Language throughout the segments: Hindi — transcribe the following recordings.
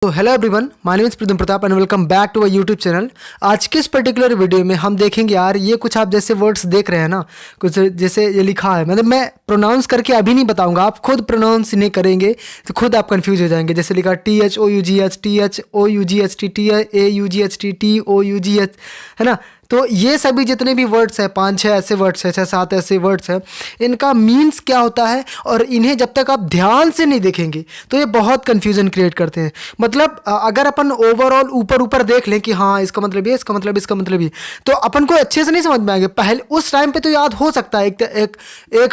तो hello everyone, my name is Pritam Pratap and welcome back to our YouTube channel. आज के इस पर्टिकुलर वीडियो में हम देखेंगे यार, ये कुछ आप जैसे वर्ड्स देख रहे हैं ना, कुछ जैसे ये लिखा है, मतलब मैं प्रोनाउंस करके अभी नहीं बताऊंगा, आप खुद प्रोनाउंस नहीं करेंगे तो खुद आप कंफ्यूज हो जाएंगे। जैसे लिखा THOUGH, THOUGHT, TAUGHT, TOUGH, है ना। तो ये सभी जितने भी वर्ड्स हैं, 5-6 ऐसे वर्ड्स हैं, 6-7 ऐसे वर्ड्स हैं, इनका मीन्स क्या होता है और इन्हें जब तक आप ध्यान से नहीं देखेंगे तो ये बहुत कन्फ्यूजन क्रिएट करते हैं। मतलब अगर अपन ओवरऑल ऊपर ऊपर देख लें कि हाँ इसका मतलब ये, इसका मतलब ये, तो अपन को अच्छे से नहीं समझ में आएंगे। पहले उस टाइम पे तो याद हो सकता है, एक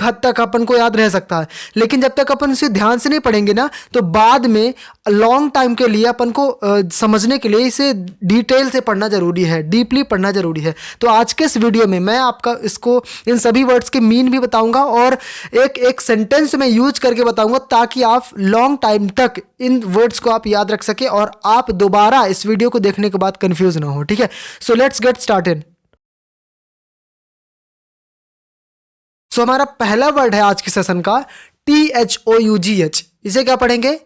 हद तक अपन को याद रह सकता है, लेकिन जब तक अपन इसे ध्यान से नहीं पढ़ेंगे ना, तो बाद में लॉन्ग टाइम के लिए अपन को समझने के लिए इसे डिटेल से पढ़ना जरूरी है, डीपली पढ़ना जरूरी है। तो आज के इस वीडियो में मैं आपका इसको इन सभी वर्ड्स के मीन भी बताऊंगा और एक सेंटेंस में यूज करके बताऊंगा, ताकि आप लॉन्ग टाइम तक इन वर्ड्स को आप याद रख सके और आप दोबारा इस वीडियो को देखने के बाद कंफ्यूज ना हो। ठीक है, सो लेट्स गेट स्टार्टेड। सो हमारा पहला वर्ड है आज के सेशन का THOUGH। इसे क्या पढ़ेंगे?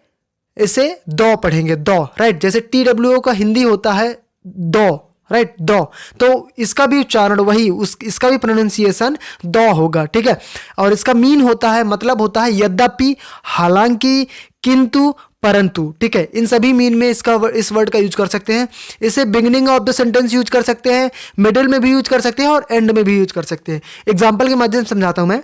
इसे दो पढ़ेंगे, दो, राइट। जैसे TWO का हिंदी होता है दो, राइट, दो। तो इसका भी उच्चारण वही, इसका भी प्रोनाउंसिएशन दो होगा। ठीक है, और इसका मीन होता है, मतलब होता है यद्यपि, हालांकि, किंतु, परंतु। ठीक है, इन सभी मीन में इस वर्ड का यूज कर सकते हैं। इसे beginning of the sentence use कर सकते हैं, मिडिल में भी यूज कर सकते हैं और एंड में भी यूज कर सकते हैं। एग्जाम्पल के माध्यम से समझाता हूं मैं।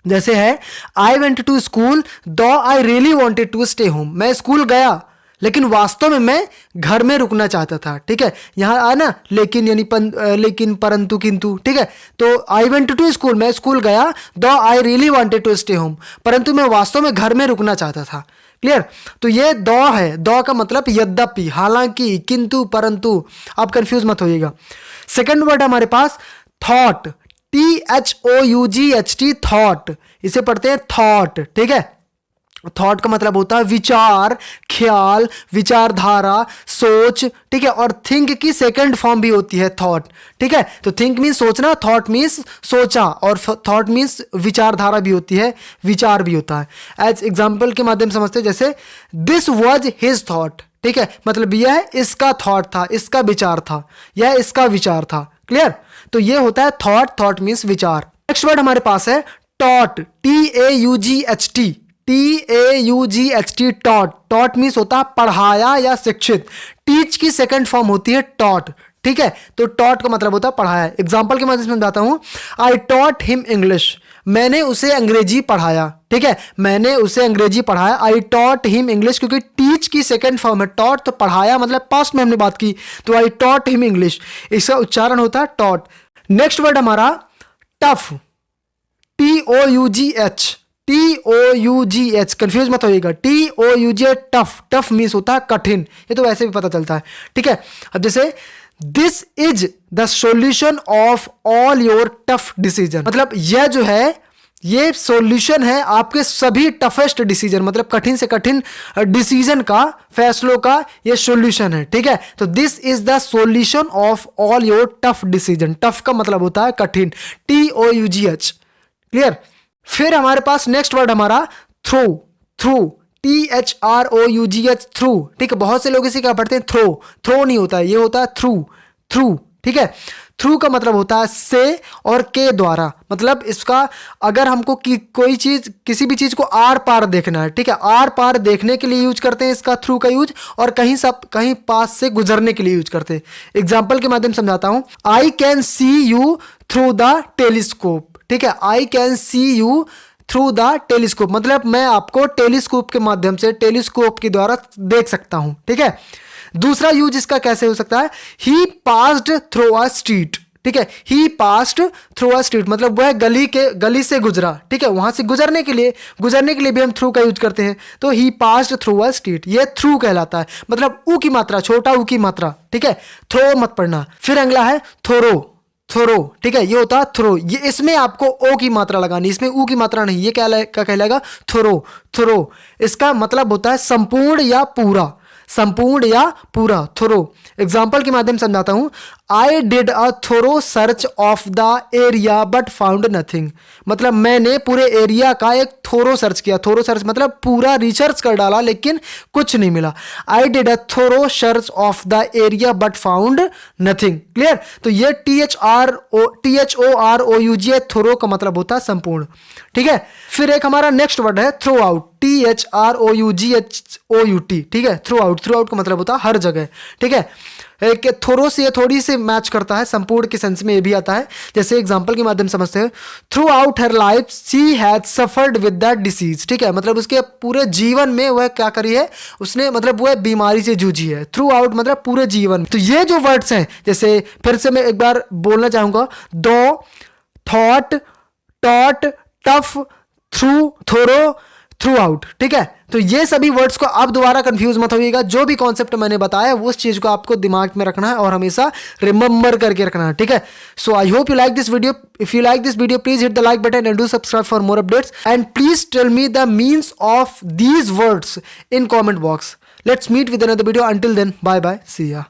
जैसे है, आई went to school though I really wanted to stay home. मैं स्कूल गया लेकिन वास्तव में मैं घर में रुकना चाहता था। ठीक है, यहाँ आना लेकिन, यानी लेकिन, परंतु, किंतु। ठीक है, तो आई वेंट टू स्कूल, मैं स्कूल गया, though I really wanted to stay home, परंतु मैं वास्तव में घर में रुकना चाहता था। क्लियर? तो ये दो है, दो का मतलब यद्यपि, हालांकि, किंतु, परंतु। आप कंफ्यूज मत होइएगा। सेकंड वर्ड हमारे पास थॉट, THOUGHT, थॉट। इसे पढ़ते हैं थॉट। ठीक है, थॉट का मतलब होता है विचार, ख्याल, विचारधारा, सोच। ठीक है, और थिंक की सेकंड फॉर्म भी होती है थॉट। ठीक है, तो थिंक मीन्स सोचना, थॉट मीन्स सोचा, और थॉट मीन्स विचारधारा भी होती है, विचार भी होता है। एज एग्जाम्पल के माध्यम से समझते हैं, जैसे दिस वॉज हिज थॉट। ठीक है, मतलब यह इसका थॉट था, इसका विचार था, यह इसका विचार था। क्लियर? तो यह होता है थॉट, थॉट मीन्स विचार। नेक्स्ट वर्ड हमारे पास है taught, TAUGHT, TAUGHT, taught. Taught means होता है पढ़ाया या शिक्षित। टीच की सेकंड फॉर्म होती है टॉट। ठीक है, तो टॉट का मतलब होता है पढ़ाया। एग्जाम्पल के मदद से बताता हूं, आई टॉट हिम इंग्लिश। मैंने उसे अंग्रेजी पढ़ाया। ठीक है, मैंने उसे अंग्रेजी पढ़ाया, आई टॉट हिम इंग्लिश, क्योंकि टीच की सेकंड फॉर्म है टॉट, तो पढ़ाया मतलब पास्ट में हमने बात की, तो आई टॉट हिम इंग्लिश, इसका उच्चारण होता है टॉट। नेक्स्ट वर्ड हमारा टफ, TOUGH, TOUGH, कंफ्यूज मत होइएगा, TOUGH, टफ। टफ मीन्स होता है कठिन, ये तो वैसे भी पता चलता है। ठीक है, अब जैसे this is the solution of all your tough decision, मतलब यह जो है, ये सॉल्यूशन है आपके सभी टफेस्ट डिसीजन, मतलब कठिन से कठिन डिसीजन का, फैसलों का ये सॉल्यूशन है। ठीक है, तो this is the solution of all your tough decision. Tough का मतलब होता है कठिन, TOUGH। क्लियर? फिर हमारे पास नेक्स्ट वर्ड हमारा थ्रू, थ्रू, THROUGH, थ्रू। ठीक है, बहुत से लोग इसे क्या पढ़ते हैं थ्रो, थ्रो नहीं होता है, ये होता है थ्रू, थ्रू। ठीक है, थ्रू का मतलब होता है से और के द्वारा, मतलब इसका अगर हमको कोई चीज, किसी भी चीज को आर पार देखना है, ठीक है, आर पार देखने के लिए यूज करते हैं इसका थ्रू का यूज, और कहीं पास से गुजरने के लिए यूज करते हैं। एग्जाम्पल के माध्यम से समझाता हूं, I can see you through the telescope. ठीक है, I can see you through the telescope, मतलब मैं आपको टेलीस्कोप के माध्यम से, टेलीस्कोप के द्वारा देख सकता हूं। ठीक है, दूसरा यूज इसका कैसे हो सकता है, ही पास्ड थ्रू अ स्ट्रीट। ठीक है, ही पास्ड थ्रू अ स्ट्रीट, मतलब वह गली से गुजरा। ठीक है, वहां से गुजरने के लिए भी हम थ्रू का यूज करते हैं, तो ही पास्ड थ्रू अ स्ट्रीट, ये थ्रू कहलाता है, मतलब ऊ की मात्रा, छोटा ऊ की मात्रा। ठीक है, थ्रो मत पढ़ना। फिर अगला है थोरो, थोरो। ठीक है, ये होता है थ्रो, ये इसमें आपको ओ की मात्रा लगानी, इसमें ऊ की मात्रा नहीं, ये क्या कहलाएगा थोरो, थोरो। इसका मतलब होता है संपूर्ण या पूरा, संपूर्ण या पूरा, थोरो। एग्जाम्पल के माध्यम से समझाता हूं, I did a thorough search of the area but found nothing, मतलब मैंने पूरे एरिया का एक थोरो सर्च किया, थोरो सर्च मतलब पूरा रिसर्च कर डाला लेकिन कुछ नहीं मिला। I did a thorough search of the area but found nothing. Clear? तो ये THROUG थोरो का मतलब होता है संपूर्ण। ठीक है, फिर एक हमारा नेक्स्ट वर्ड है थ्रू आउट, THROUGHOUT। ठीक है, थ्रू आउट, थ्रू आउट का मतलब होता है हर जगह। ठीक है, एक थोरो से ये थोड़ी से मैच करता है, संपूर्ण के सेंस में ये भी आता है। जैसे एग्जांपल के माध्यम से समझते हैं, through out her life she has suffered with that disease. ठीक है, मतलब उसके पूरे जीवन में वह क्या करी है, उसने मतलब वह बीमारी से जूझी है। थ्रू आउट मतलब पूरे जीवन। तो ये जो वर्ड्स हैं, जैसे फिर से मैं एक बार बोलना चाहूंगा, दो, थॉट, टॉट, टफ, थ्रू, थोरो, थ्रू आउट। ठीक है, तो ये सभी वर्ड्स को आप दोबारा कंफ्यूज मत होइएगा, जो भी कॉन्सेप्ट मैंने बताया उस चीज को आपको दिमाग में रखना है और हमेशा रिमेंबर करके रखना है। ठीक है, so I hope you like this video. If you like this video please hit the like button and do subscribe for more updates and please tell me the means of these words in comment box. Let's meet with another video. Until then, bye bye, see ya.